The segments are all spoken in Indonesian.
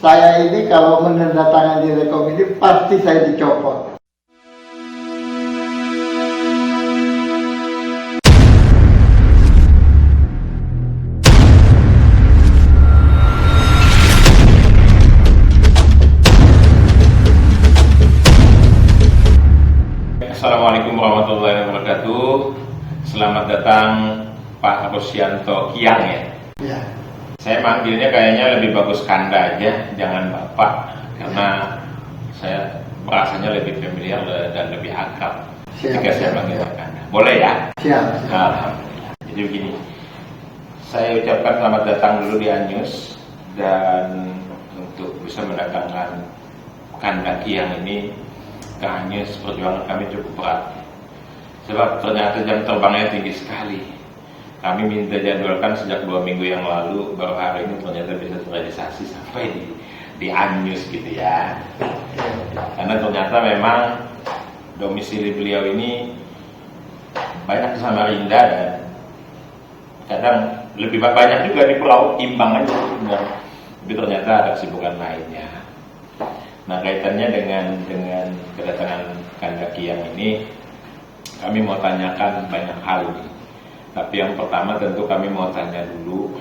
Saya ini kalau menandatangani rekom ini pasti saya dicopot. Assalamualaikum warahmatullahi wabarakatuh. Selamat datang Pak Rosyanto Kiang ya. Ya. Saya manggilnya kayaknya lebih bagus Kanda aja, jangan Bapak, karena saya merasanya lebih familiar dan lebih akrab jika saya manggil Kanda. Boleh ya? Siap. Alhamdulillah. Jadi begini, saya ucapkan selamat datang dulu di Anyus, dan untuk bisa mendatangkan Kanda Kiang ini ke Anyus, perjuangan kami cukup berat. Sebab ternyata jam terbangnya tinggi sekali. Kami minta jadwalkan sejak 2 minggu yang lalu, baru hari ini ternyata bisa terrealisasi sampai di Anyus gitu ya. Karena ternyata memang domisili beliau ini banyak di Samarinda dan kadang lebih banyak juga di Pulau Imbang aja. Tapi ternyata ada kesibukan lainnya. Nah, kaitannya dengan kedatangan Kanda Kiang ini, kami mau tanyakan banyak hal nih. Tapi yang pertama tentu kami mau tanya dulu,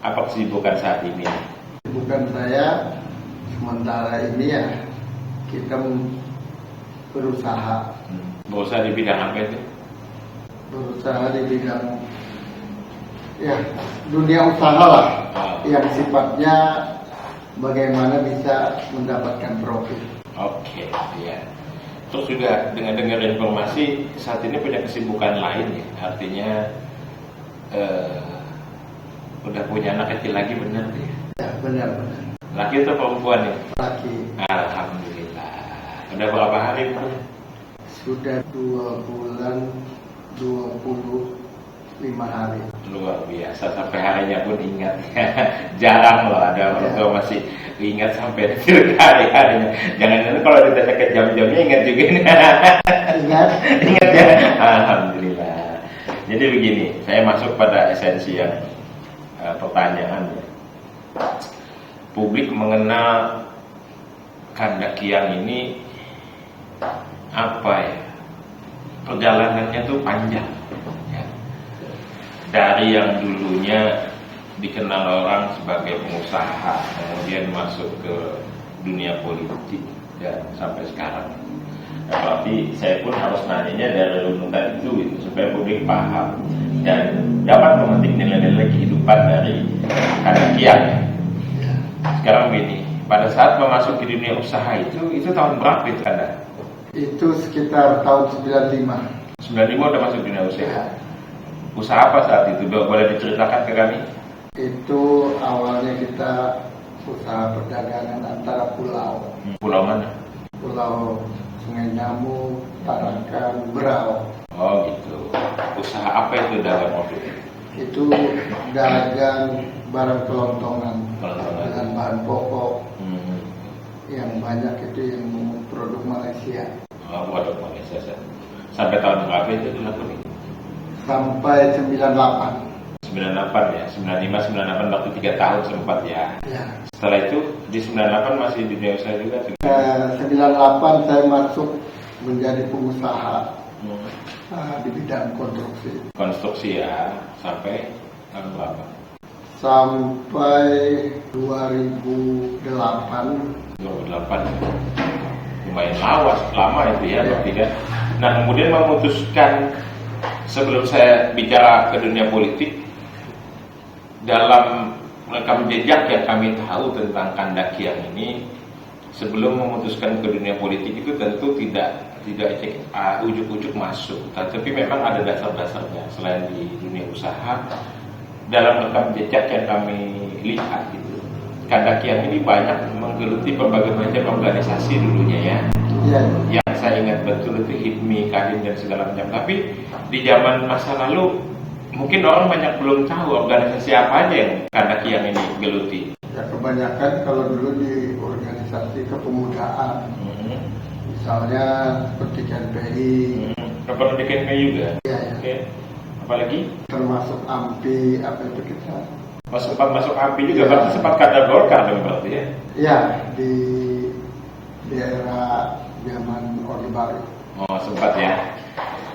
apa kesibukan saat ini? Kesibukan saya sementara ini ya, kita berusaha. Berusaha di bidang apa itu? Berusaha di bidang ya dunia usaha lah, yang sifatnya bagaimana bisa mendapatkan profit. Oke, ya. Terus juga dengan dengar informasi saat ini punya kesibukan lain ya, artinya udah punya anak kecil lagi, benar ya? Ya, benar. Laki atau perempuan ya? Laki. Alhamdulillah. Udah berapa hari Pak? Sudah 2 bulan 25 hari. Luar biasa, sampai harinya pun ingat. Jarang loh ada orang tua masih ingat sampai detik hari-harinya. Jangan-jangan kalau ditanya ke jam-jamnya ingat juga. Ingat ya. Alhamdulillah. Jadi begini, saya masuk pada esensi yang pertanyaan. Publik mengenal Kanda Kiang ini apa ya? Perjalanannya tuh panjang. Ya. Dari yang dulunya dikenal orang sebagai pengusaha, kemudian masuk ke dunia politik dan sampai sekarang. Nah, berarti saya pun harus nanyanya dari runutan itu supaya publik paham dan dapat memetik nilai-nilai kehidupan dari Kanda Kiang. Sekarang begini, pada saat memasuki dunia usaha itu tahun berapa itu Kanda? itu sekitar tahun 95. 95 udah masuk dunia usaha. Usaha apa saat itu? Boleh diceritakan ke kami? Itu awalnya kita usaha perdagangan antara pulau. Pulau mana? Pulau Sungai Nyamuk, Tarakan, Berau. Oh gitu. Usaha apa itu dagang waktu itu? Itu dagang barang kelontongan dengan bahan pokok. Yang banyak itu yang produk Malaysia. Oh, produk Malaysia. Sampai tahun berapa itu dilakukan? Sampai 98. 98 ya, 95, 98 waktu 3 tahun sempat ya. Setelah itu di 98 masih di dunia usaha juga. 98 saya masuk menjadi pengusaha di bidang konstruksi. Konstruksi ya, sampai tahun berapa? Sampai 2008. 2008 ya. Lumayan lama itu ya, berarti kan. Nah, kemudian memutuskan, sebelum saya bicara ke dunia politik, dalam rekam jejak yang kami tahu tentang Kanda Kiang ini, sebelum memutuskan ke dunia politik itu tentu tidak ujuk-ujuk masuk, tapi memang ada dasar-dasarnya. Selain di dunia usaha, dalam rekam jejak yang kami lihat gitu, Kanda Kiang ini banyak menggeluti berbagai macam organisasi dulunya ya. Yang saya ingat betul itu HIPMI, Kadin dan segala macam. Tapi di zaman masa lalu mungkin orang banyak belum tahu organisasi apa aja yang Kanda Kiang ini geluti. Ya, kebanyakan kalau dulu di organisasi kepemudaan, misalnya seperti KNPI. Pernah di KNPI juga? Ya. Oke. Apalagi? Termasuk AMPI, apa itu kita Sempat masuk API juga, berarti sempat kader Golkar dong berarti ya? Ya, di era zaman Orde Baru. Oh, sempat ya.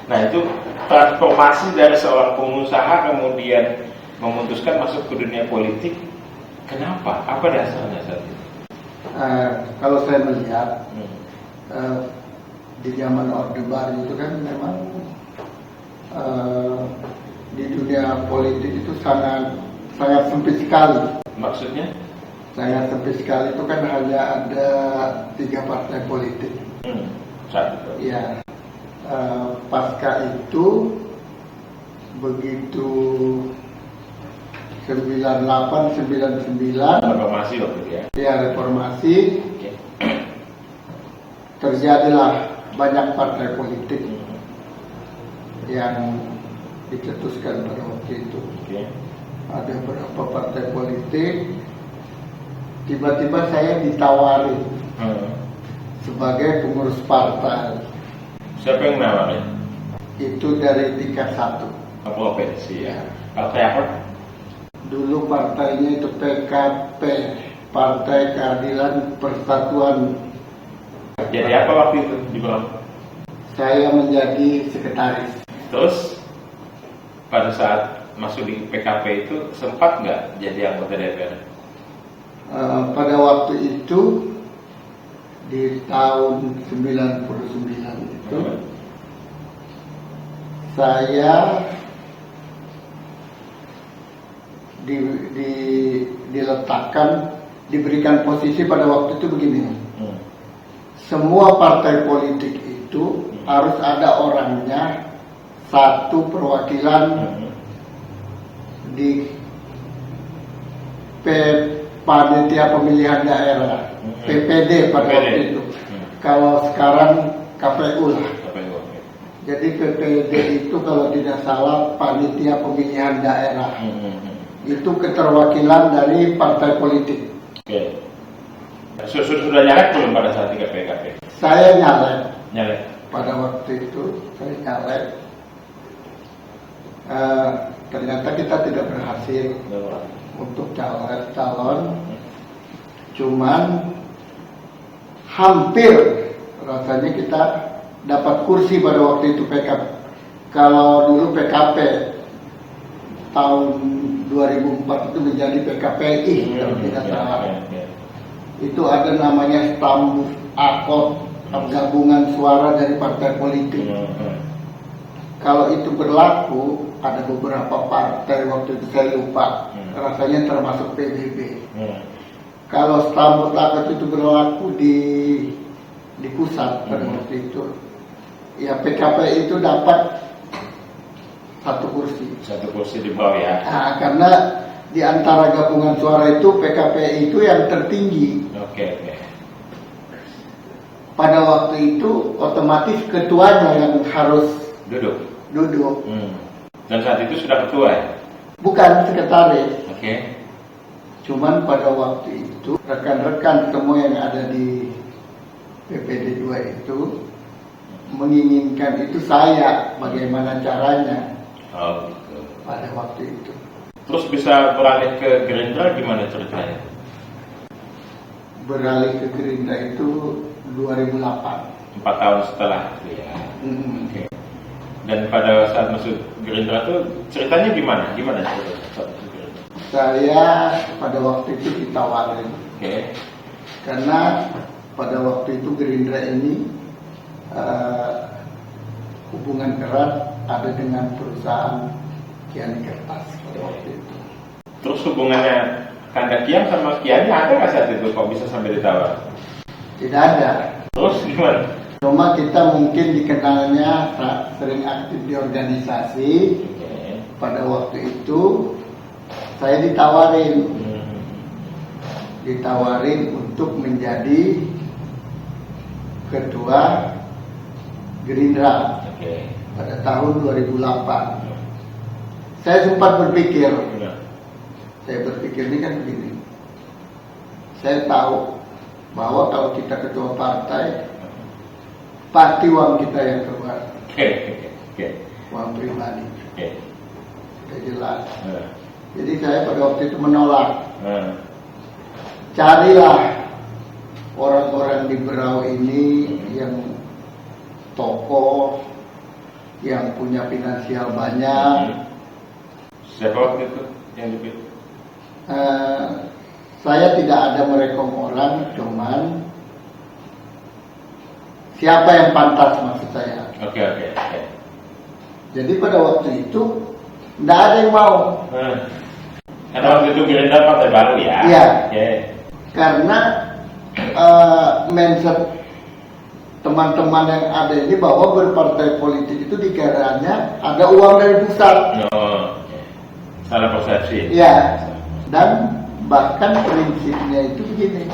Nah, itu transformasi dari seorang pengusaha kemudian memutuskan masuk ke dunia politik. Kenapa? Apa dasarnya saat itu? Kalau saya melihat di zaman Orde Baru itu kan memang di dunia politik itu sangat sempit sekali. Maksudnya? Sangat sempit sekali itu kan hanya ada 3 partai politik. Satu. Ya, pasca itu begitu 98-99 Reformasi waktu itu ya? Ya, reformasi. Terjadilah banyak partai politik yang dicetuskan pada waktu itu. Ada beberapa partai politik. Tiba-tiba saya ditawari sebagai pengurus partai. Siapa yang nawarin? Itu dari tingkat 1. Provinsi ya. Partai apa? Dulu partainya itu PKP, Partai Keadilan Persatuan. Jadi apa waktu itu di bawah? Saya menjadi sekretaris. Terus pada saat masuk di PKP itu sempat nggak jadi anggota DPR? Pada waktu itu di tahun 99 itu saya diletakkan, diberikan posisi pada waktu itu begini. Semua partai politik itu harus ada orangnya, satu perwakilan di Panitia Pemilihan Daerah, PPD pada waktu itu. Kalau sekarang KPU lah. Jadi PPD itu kalau tidak salah Panitia Pemilihan Daerah. Itu keterwakilan dari partai politik. Oke. Sudah nyalek belum pada saat di PKP? Saya nyalek. Nyalek. Pada waktu itu saya nyalek. Ternyata kita tidak berhasil untuk calon. Cuman hampir rasanya kita dapat kursi pada waktu itu PKP. Kalau dulu PKP tahun 2004 itu menjadi PKPI kalau tidak salah. Itu ada namanya stambus akot gabungan suara dari partai politik. Kalau itu berlaku, ada beberapa partai waktu itu saya lupa, rasanya termasuk PBB. Kalau stambus akot itu berlaku di pusat pada waktu itu, ya PKP itu dapat satu kursi di bawah ya. Nah, karena di antara gabungan suara itu PKP itu yang tertinggi. Oke. Pada waktu itu otomatis ketuanya yang harus duduk. Dan saat itu sudah ketua ya? Bukan sekretaris. Oke. Cuman pada waktu itu rekan-rekan semua yang ada di PPD 2 itu menginginkan itu saya, bagaimana caranya. Oh, gitu. Pada waktu itu. Terus bisa beralih ke Gerindra gimana ceritanya? Beralih ke Gerindra itu 2008. 4 tahun setelah itu ya. Okay. Dan pada saat masuk Gerindra tuh ceritanya gimana? Gimana ceritanya? Saya pada waktu itu ditawarin. Oke. Karena pada waktu itu Gerindra ini hubungan erat ada dengan perusahaan Kiani Kertas pada waktu itu. Terus hubungannya Kanda Kiam sama Kiani ada nggak saat itu kok bisa sampai ditawar? Tidak ada. Terus gimana? Cuma kita mungkin dikenalnya sering aktif di organisasi. Pada waktu itu saya ditawarin untuk menjadi ketua Gerindra pada tahun 2008. Saya sempat berpikir, ini kan begini. Saya tahu bahwa kalau kita ketua partai, pasti uang kita yang keluar. Uang pribadi. Sudah jelas. Jadi saya pada waktu itu menolak. Carilah orang-orang di Berau ini yang tokoh, yang punya finansial banyak. Siapa waktu itu yang dipilih? Saya tidak ada merekom orang, cuman siapa yang pantas maksud saya. Oke. Jadi pada waktu itu tidak ada yang mau. Karena waktu itu Gerindra partai baru ya. Iya. Okay. Karena mindset teman-teman yang ada ini bahwa berpartai politik itu dikiranya ada uang dari pusat. Salah persepsi. Iya. Dan bahkan prinsipnya itu begini.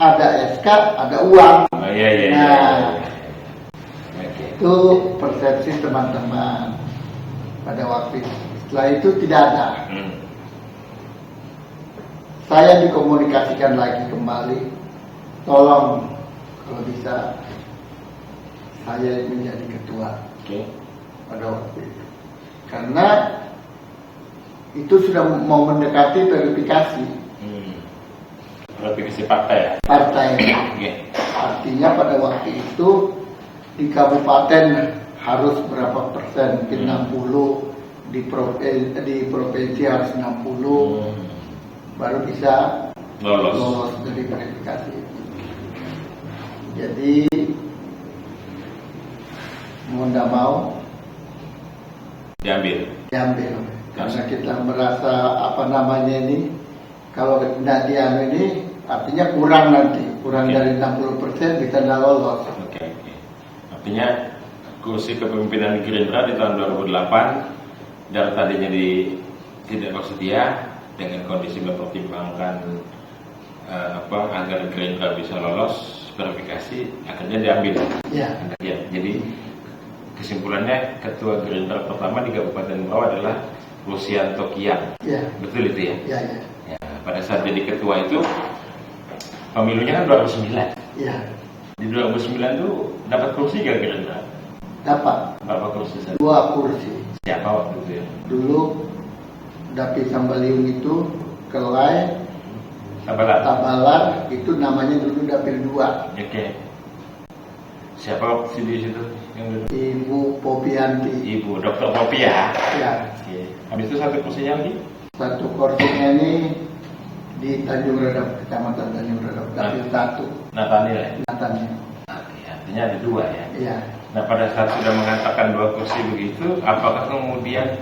Ada SK, ada uang. Iya. Itu persepsi teman-teman pada waktu itu. Setelah itu tidak ada. Saya dikomunikasikan lagi kembali. Tolong kalau bisa saya menjadi ketua pada waktu itu. Karena itu sudah mau mendekati verifikasi. Verifikasi partai ya? Partai. Artinya pada waktu itu di kabupaten harus berapa persen, mungkin 60, di provinsi harus 60, baru bisa lolos dari verifikasi. Jadi mau tidak mau diambil. Karena kita merasa ini kalau tidak diambil ini artinya kurang dari 60% kita tidak lolos. Artinya kursi kepemimpinan Gerindra di tahun 2008 dari tadinya tidak bersedia, dengan kondisi mempertimbangkan agar Gerindra bisa lolos verifikasi, akhirnya diambil. Jadi kesimpulannya ketua Gerindra pertama di Kabupaten Berau adalah Lucianto Kiang. Betul itu ya? Pada saat jadi ketua itu pemilunya kan 2009. Di 2009 itu dapat kursi gak Gerindra? Dapat. Berapa kursi saja? 2 kursi. Siapa waktu itu ya? Dulu Dapi Sambaliung itu Kelai Tabalar itu namanya dulu Dapil 2. Siapa waktu di situ yang dulu? Ibu Popianti. Ibu Dr. Popi ya? Habis itu satu kursinya lagi? Satu kursinya ini di Tanjung Redap, Kecamatan Tanjung Redap, Dapil 1. Nathaniel. Artinya ada 2 ya? Nah pada saat sudah mengatakan 2 kursi begitu, apakah kemudian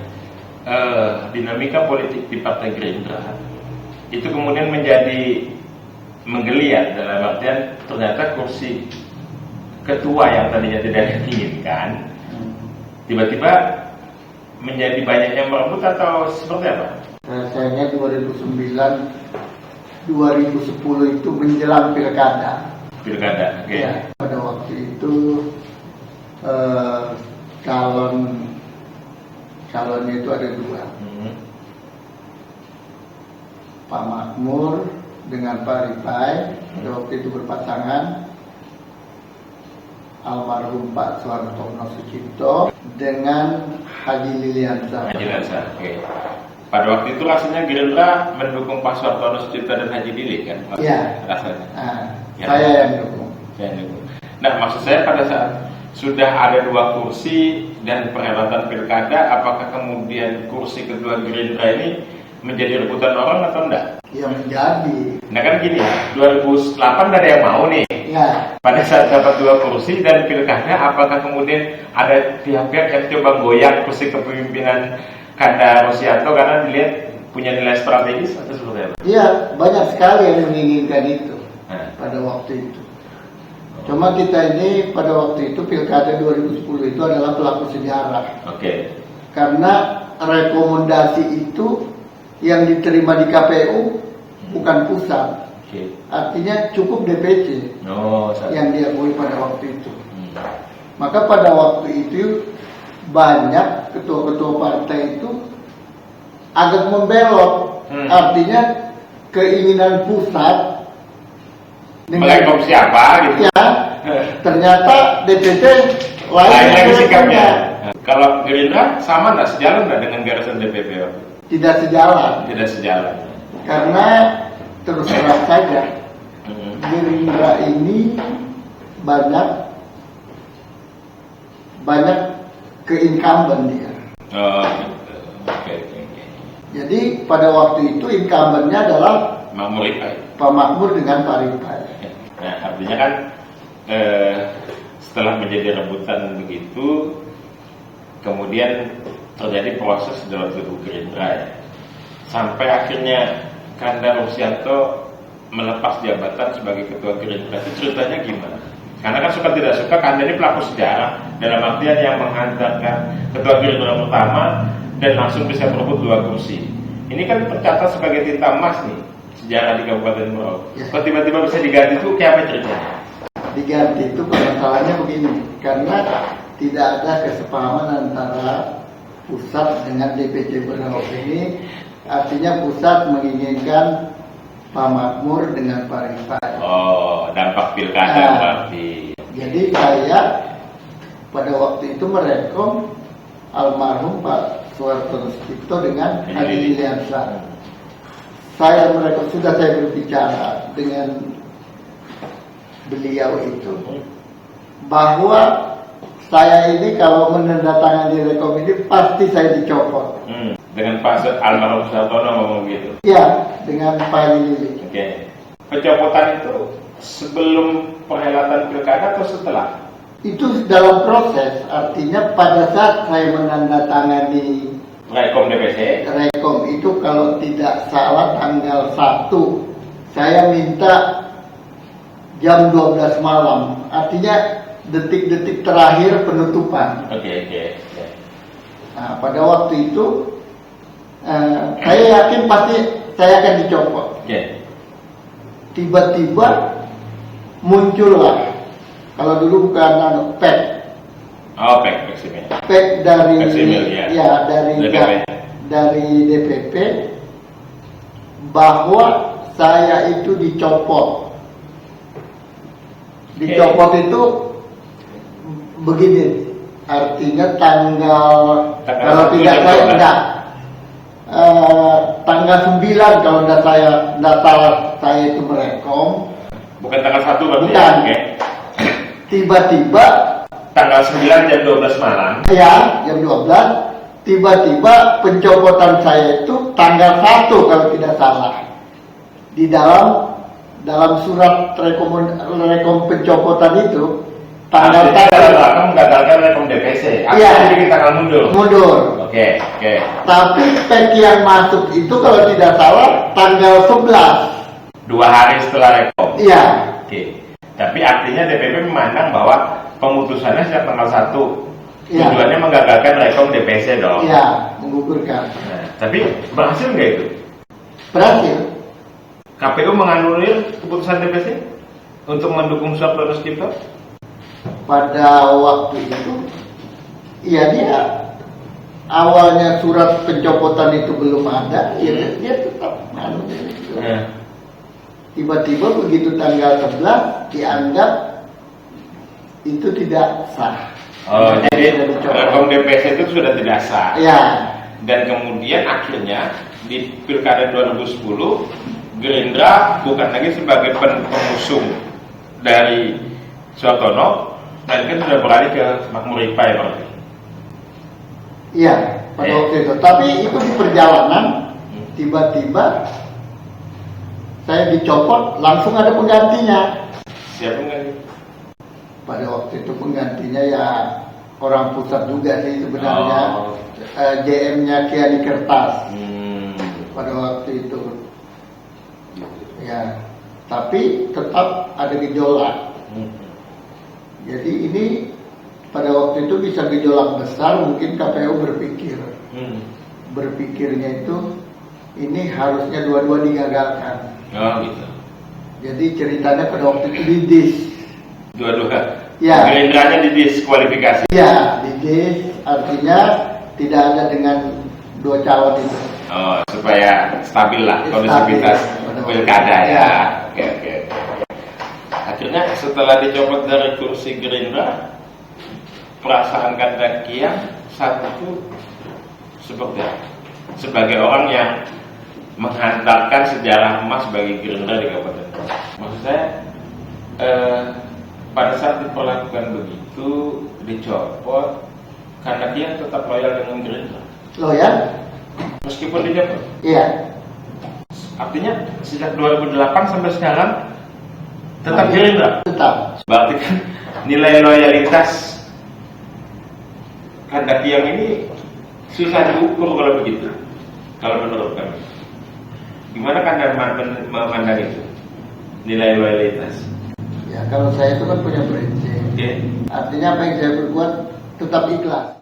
dinamika politik di Partai Gerindra itu kemudian menjadi menggeliat, dalam artian ternyata kursi ketua yang tadinya tidak diinginkan tiba-tiba menjadi banyak yang merebut atau seperti apa? Rasanya 2009 2010 itu menjelang pilkada. Pada waktu itu calonnya itu ada 2. Pak Makmur dengan Pak Ripai, pada waktu itu berpasangan. Almarhum Pak Soehartono Sucipto dengan Haji Liliansyah. Pada waktu itu rasanya Gerindra mendukung Pak Soehartono Sucipto dan Haji Lili kan? Rasanya. Saya yang dukung. Nah maksud saya pada saat sudah ada 2 kursi dan perhelatan pilkada, apakah kemudian kursi ketua Gerindra ini menjadi rebutan orang atau enggak? Menjadi. Nah kan gini, 2008 ada yang mau nih. Pada saat dapat 2 kursi dan pilkada, apakah kemudian ada pihak-pihak yang coba goyang kursi kepemimpinan Kanda Rosianto karena dilihat punya nilai strategis atau seperti apa? Banyak sekali yang menginginkan itu pada waktu itu. Cuma kita ini pada waktu itu pilkada 2010 itu adalah pelaku sejarah. Karena rekomendasi itu yang diterima di KPU bukan pusat. Artinya cukup DPC yang diakui pada waktu itu. Maka pada waktu itu banyak ketua-ketua partai itu agak membelot. Artinya keinginan pusat dengan siapa gitu. Ternyata DPC lain sikapnya. Kalau Gerindra sama nggak, sejalan nggak dengan garisan DPP? tidak sejalan. Tidak sejalan. Karena terus terang saja, Gerindra ini banyak ke-incumbent dia. Oh, oke. Jadi pada waktu itu incumbentnya adalah Makmur Ripai. Pak Makmur dengan Pak Ripai. Nah, artinya kan setelah menjadi rebutan begitu, kemudian terjadi proses dalam tubuh Gerindra ya. Sampai akhirnya Kanda Rusyanto melepas jabatan sebagai ketua Gerindra. Itu ceritanya gimana? Karena kan suka tidak suka Kanda ini pelaku sejarah dalam artian yang menghantarkan ketua Gerindra pertama dan langsung bisa merebut 2 kursi. Ini kan tercatat sebagai tinta emas nih sejarah di Kabupaten Berau. Ya. Kok tiba-tiba bisa diganti itu kayak apa ceritanya? Diganti itu masalahnya begini, karena tidak ada kesepahaman antara pusat dengan DPC Berau. Ini artinya pusat menginginkan Pak Makmur dengan Pak Ripai. Oh, dampak pilkada berarti. Jadi saya pada waktu itu merekom almarhum Pak Soeharto Sutioso dengan Haji Liliansyah. Saya sudah saya berbicara dengan beliau itu bahwa saya ini kalau menandatangani rekom ini pasti saya dicopot. Dengan Pak almarhum Sartono ngomong gitu. Iya, dengan Pak Lili. Oke. Pencopotan itu sebelum perhelatan pilkada atau setelah? Itu dalam proses, artinya pada saat saya menandatangani Rekom DPC. rekom itu kalau tidak salah tanggal 1 saya minta jam 12 malam, artinya detik-detik terakhir penutupan. Oke. Nah, pada waktu itu saya yakin pasti saya akan dicopot. Oke. Tiba-tiba muncullah, kalau dulu bukan PEC. Oh, Peksimil. PEC dari Peksimil, ya. DPP. Dari DPP bahwa saya itu dicopot. Dicopot itu begini, artinya kalau tidak saya enggak tanggal 9 kalau tidak salah saya itu merekom. Bukan tanggal 1 berarti. Bukan. Oke. Tiba-tiba Tanggal 9 jam 12 malam. ya, jam 12 tiba-tiba pencopotan saya itu tanggal 1 kalau tidak salah. Di dalam surat rekom pencopotan itu tanggal kamu menggagalkan rekom DPC. Iya. Jadi kita akan mundur. Oke. Tapi PEC yang masuk itu kalau tidak salah tanggal 11. 2 hari setelah rekom. Iya. Oke. Tapi artinya DPP memandang bahwa pemutusannya sejak tanggal 1. Iya. Tujuannya menggagalkan rekom DPC dong. Iya, menggugurkan. Nah, tapi berhasil nggak itu? Berhasil. KPU menganulir keputusan DPC untuk mendukung Soeharto Sutioso? Pada waktu itu, iya dia awalnya surat pencopotan itu belum ada, dia tetap anulir. Tiba-tiba begitu tanggal 11 dianggap itu tidak sah. Oh, jadi rekom DPC itu sudah tidak sah. Ya. Dan kemudian akhirnya di Pilkada 2010 Gerindra bukan lagi sebagai pengusung dari Soeharto, dan kan sudah beralih ke Makmur Ripai berarti. Iya, pada waktu itu. Tapi itu di perjalanan tiba-tiba saya dicopot, langsung ada penggantinya. Siapa pengganti? Pada waktu itu penggantinya ya orang pusat juga sih sebenarnya. JM-nya Kiani Kertas. Pada waktu itu. Ya, tapi tetap ada gejolak. Jadi ini pada waktu itu bisa gejolak besar, mungkin KPU berpikirnya itu ini harusnya dua-dua digagalkan. Oh gitu. Jadi ceritanya pada waktu itu didis. Dua-dua. Ya. Gerindranya didiskualifikasi. Ya, didis artinya tidak ada dengan dua calon itu. Oh, supaya stabil lah kondisivitas pilkada ya. Oke. Akhirnya setelah dicopot dari kursi Gerindra, perasaan Kanda Kiang saat itu seperti apa? sebagai orang yang menghantarkan sejarah emas bagi Gerindra di Kabupaten Kota. Maksud saya, pada saat diperlakukan begitu, dicopot, karena dia tetap loyal dengan Gerindra. Loyal? Meskipun dicopot? Iya. Artinya sejak 2008 sampai sekarang tetap Gerindra? Tetap. Berarti kan nilai loyalitas Kandaki yang ini susah diukur kalau begitu, kalau menurut kami. Gimana Anda memandang itu, nilai loyalitas? Ya kalau saya itu kan punya prinsip. Okay. Artinya apa yang saya berbuat tetap ikhlas.